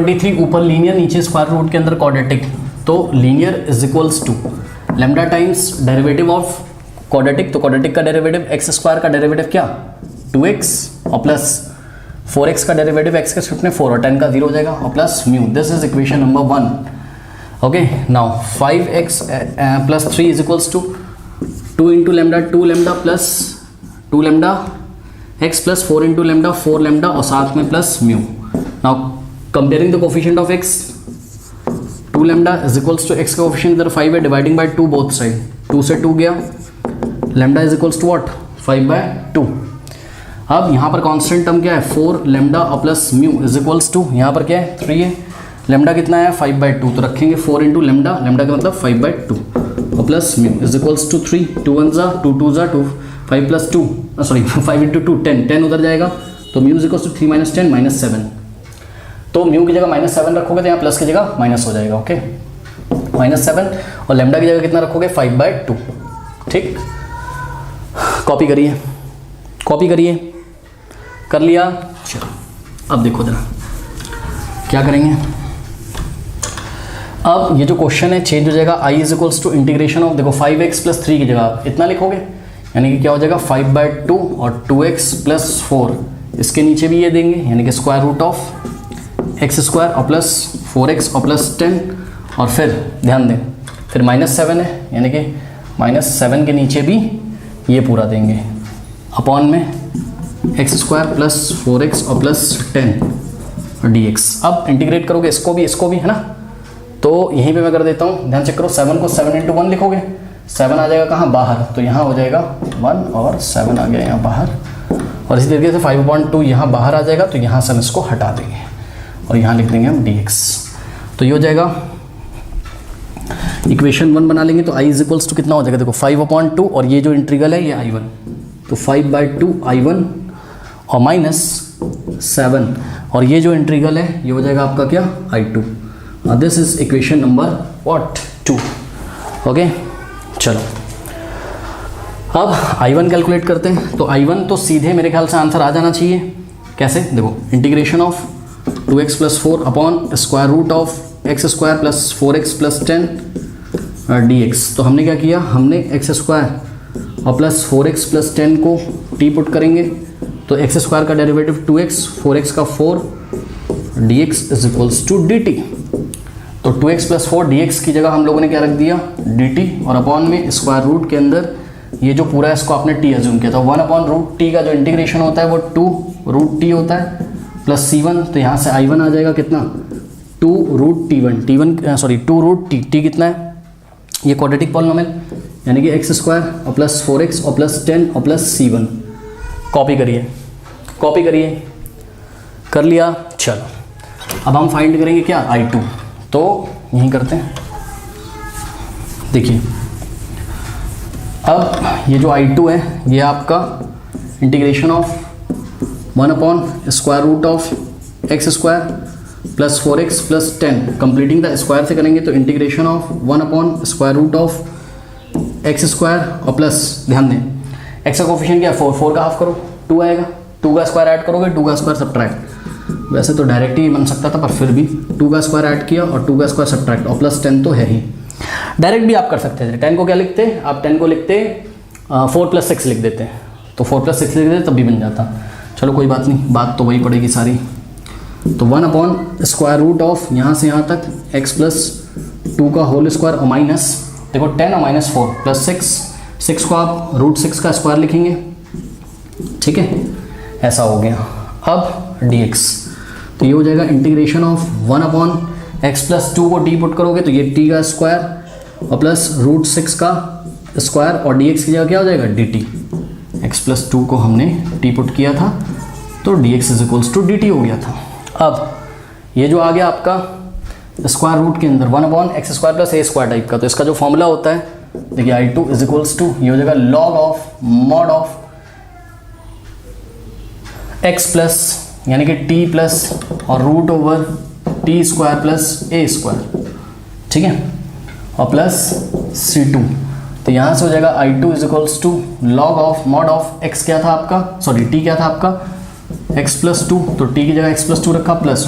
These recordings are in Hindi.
23 ऊपर लीनियर, नीचे स्क्वायर रूट के अंदर क्वाड्रेटिक। तो linear is equals to lambda times derivative of quadratic. तो क्वाड्रेटिक का डेरिवेटिव एक्स स्क्वायर का डेरिवेटिव क्या 2x और प्लस 4x का डेरिवेटिव x के शिफ्ट में 4 और 10 का 0 हो जाएगा और plus mu. This is equation number 1। Okay now 5x plus 3 is equals to 2 into lambda 2 lambda plus 2 lambda x plus 4 into lambda 4 lambda और साथ में plus mu. Now comparing the coefficient of x 2 lambda is equals to x का कोफिशिएंट इधर 5 है, डिवाइडिंग बाय 2 बोथ साइड, 2 से 2 गया, lambda is equals to what 5/2। अब यहाँ पर कांस्टेंट टर्म क्या है 4 लैम्डा और plus mu is equals to यहाँ पर क्या है 3 है, लैम्डा कितना है 5/2 तो रखेंगे 4 इंटू लैम्डा, लैम्डा का मतलब 5/2 और plus mu is equals to 3, 2 1 जा 2 2 जा 2, 5 प्लस 2 सॉरी 5 इंटू 2 10, 10 उधर जाएगा तो mu is equals to 3 minus 10 minus 7। तो म्यू की जगह -7 रखोगे तो यहाँ प्लस की जगह माइनस हो जाएगा। ओके -7 और लैम्डा की जगह कितना रखोगे 5/2। ठीक, कॉपी करिए, कॉपी करिए, कर लिया। चलो अब देखो जरा क्या करेंगे। अब ये जो क्वेश्चन है चेंज हो जाएगा, i is equals to integration of, देखो 5x प्लस 3 की जगह इतना लिखोगे यानी कि क्या हो जाएगा 5/2 और 2x प्लस 4, इसके नीचे भी ये देंगे यानी कि square root of x square और प्लस 4x और प्लस 10 और फिर ध्यान दें फिर -7 है यानी कि -7 के नीचे भी ये पूरा देंगे अपॉन में x स्क्वायर प्लस 4x और प्लस 10 dx। अब इंटीग्रेट करोगे इसको भी है ना, तो यहीं पे मैं कर देता हूँ, ध्यान चेक करो 7 को 7 इंटू 1 लिखोगे, 7 आ जाएगा कहाँ बाहर, तो यहाँ हो जाएगा 1 और 7 आ गया यहाँ बाहर, और इसी तरीके से 5/2 यहाँ बाहर आ जाएगा तो यहाँ से हम इसको हटा देंगे और यहाँ लिख देंगे हम dx। तो ये हो जाएगा इक्वेशन 1 बना लेंगे। तो i इज इक्वल्स टू कितना हो जाएगा, देखो 5/2 और ये जो इंटीग्रल है ये i1, तो 5/2 i1 और -7 और ये जो इंटीग्रल है ये हो जाएगा आपका क्या i2। This is equation number 2। Okay चलो अब i1 कैलकुलेट करते हैं। तो i1 तो सीधे मेरे ख्याल से आंसर आ जाना चाहिए। कैसे, देखो integration of 2x plus 4 upon square root of x square plus 4x plus 10 dx। तो हमने क्या किया, हमने x स्क्वायर और प्लस 4x प्लस 10 को t पुट करेंगे तो x स्क्वायर का डेरिवेटिव 2x, 4x का 4 dx is equals to dt। तो 2x प्लस 4 dx की जगह हम लोगों ने क्या रख दिया dt और अपॉन में स्क्वायर रूट के अंदर ये जो पूरा इसको आपने t एज्यूम किया था 1/√t का जो इंटीग्रेशन होता है वो 2√t होता है प्लस c1। तो यहाँ से i1 आ जाएगा कितना 2√t1 t कितना है ये क्वाड्रेटिक पॉलिनोमियल यानी कि x स्क्वायर और प्लस 4x और प्लस 10 और प्लस c1। कॉपी करिए, कॉपी करिए, कर लिया। चलो अब हम फाइंड करेंगे क्या i2, तो यहीं करते हैं। देखिए अब ये जो i2 है ये आपका इंटीग्रेशन ऑफ 1/√ऑफ x square plus 4x plus 10 completing the square से करेंगे तो इंटीग्रेशन ऑफ 1/√ऑफ x स्क्वायर और प्लस ध्यान दें x का कोफिशिएंट क्या है 4 का हाफ करो 2 आएगा, 2 का स्क्वायर ऐड करोगे 2 का स्क्वायर सब्ट्रैक्ट, वैसे तो डायरेक्ट ही बन सकता था पर फिर भी 2 का स्क्वायर ऐड किया और 2 का स्क्वायर सब्ट्रैक्ट और प्लस 10 तो है ही। डायरेक्ट भी आप कर सकते थे, 10 को क्या लिखते आप 10 को लिखते 4 + 6 लिख देते, तो 4 + 6 लिख देते तब भी बन जाता। चलो कोई बात नहीं, बात तो वही पड़ेगी सारी। तो 1/√ऑफ यहाँ से यहाँ तक x प्लस 2 का होल स्क्वायर और माइनस देखो 10 और -4 प्लस 6 को आप √6 का स्क्वायर लिखेंगे, ठीक है ऐसा हो गया। अब dx तो ये हो जाएगा इंटीग्रेशन ऑफ 1/x प्लस 2 को d पुट करोगे तो ये t का स्क्वायर और प्लस √6 का स्क्वायर और dx की जगह क्या हो जाएगा dt। x प्लस 2 को हमने t पुट किया था तो dx is equals to dt हो गया था। अब ये जो आ गया आपका स्क्वायर रूट के अंदर 1/x square plus a square type का, तो इसका जो फॉर्मूला होता है देखिए i2 इज इक्वल्स टू ये हो जाएगा log of mod of x plus यानी कि t प्लस और √t square plus a square, ठीक है और प्लस c2। तो यहाँ से हो जाएगा i2 is equals to log of mod of x क्या था आपका सॉरी t क्या था आपका x प्लस 2, तो t की जगह x प्लस 2 रखा प्लस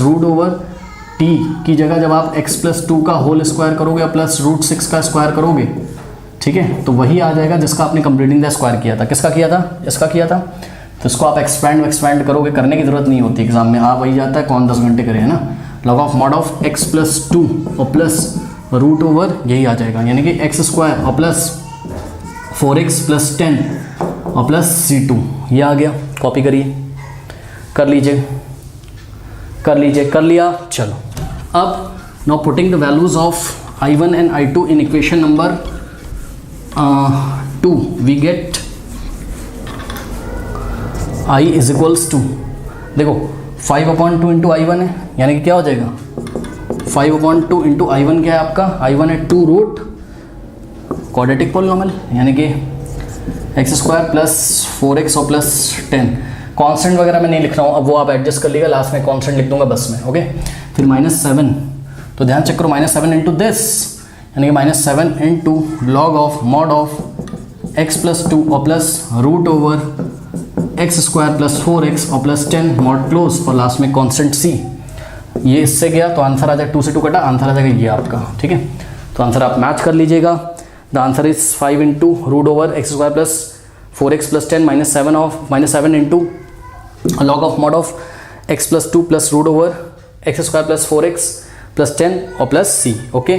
t की जगह जब आप x प्लस 2 का होल स्क्वायर करोगे प्लस रूट 6 का स्क्वायर करोगे, ठीक है, तो वही आ जाएगा जिसका आपने कंप्लीटिंग द स्क्वायर किया था। किसका किया था? इसका किया था। तो इसको आप एक्सपैंड करोगे, करने की जरूरत नहीं होती एग्जाम में, आप वही जाता है कौन 10 घंटे करे, है ना। Log of mod of x plus 2 और प्लस रूट ओवर यही आ जाएगा, यानी कि एक्स स्क्वायर और प्लस 4x प्लस 10 और प्लस c2, ये आ गया। कॉपी करिए, कर लीजिए, कर लिया। चलो अब now putting the values of i1 and i2 in equation number 2 we get i is equals to, देखो 5/2 इंटू i1 है, यानी कि क्या हो जाएगा 5/2 इंटू i1 क्या है आपका, i1 है 2 रूट क्वाड्रेटिक पॉलिनॉमियल, यानी कि एक्स स्क्वायर प्लस 4x और प्लस 10। कांस्टेंट वगैरह मैं नहीं लिख रहा हूँ, अब वो आप एडजस्ट कर लीजिएगा, लास्ट में कांस्टेंट लिख दूंगा बस में, ओके। फिर -7, तो ध्यान चेक करो, -7 इंटू दिस, यानी कि -7 into log of mod of x plus 2 और plus root over x square plus 4x और प्लस 10 मॉड क्लोज और लास्ट में कांस्टेंट c। ये इससे गया तो आंसर आ जाएगा, 2 से 2 कटा, आंसर आ जाएगा ये आपका, ठीक है। तो आंसर आप मैच कर लीजिएगा। The answer is 5 into root over x square plus 4x plus 10 -7 into log of mod of x plus 2 plus root over x square plus 4x plus 10 और प्लस c, ओके।